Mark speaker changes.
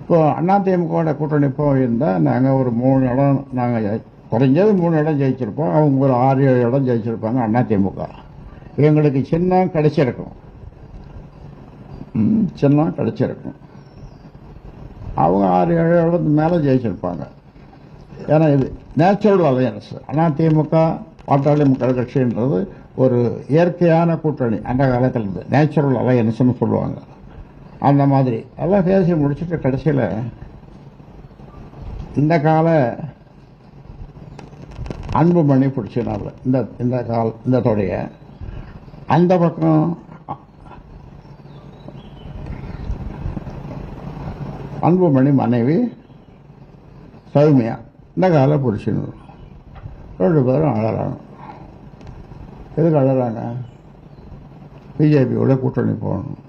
Speaker 1: இப்போ அதிமுக கூட்டணி போயிருந்தால் நாங்கள் ஒரு 3 இடம், நாங்கள் குறைஞ்சது 3 இடம் ஜெயிச்சிருப்போம். அவங்க ஒரு 6-7 இடம் ஜெயிச்சிருப்பாங்க அதிமுக. எங்களுக்கு சின்னம் கிடைச்சிருக்கும், சின்னம் கிடைச்சிருக்கும். அவங்க 6-7 இடத்துக்கு மேலே ஜெயிச்சிருப்பாங்க. ஏன்னா இது நேச்சுரல் அலையன்ஸ். அதிமுக பாட்டாளி மக்கள் கட்சின்றது ஒரு இயற்கையான கூட்டணி. அந்த காலத்தில் இருந்து நேச்சுரல் அலையன்ஸ்னு சொல்லுவாங்க. அந்த மாதிரி எல்லாம் பேசி முடிச்சுட்டு கடைசியில் இந்த கால அன்புமணி பிடிச்சினால இந்த தொடைய அந்த பக்கம் அன்புமணி மனைவி சௌமியா இந்த காலை பிடிச்சின்னு 2 பேரும் அழறாங்க. எதுக்கு அழறாங்க? பிஜேபியோட கூட்டணி போகணும்.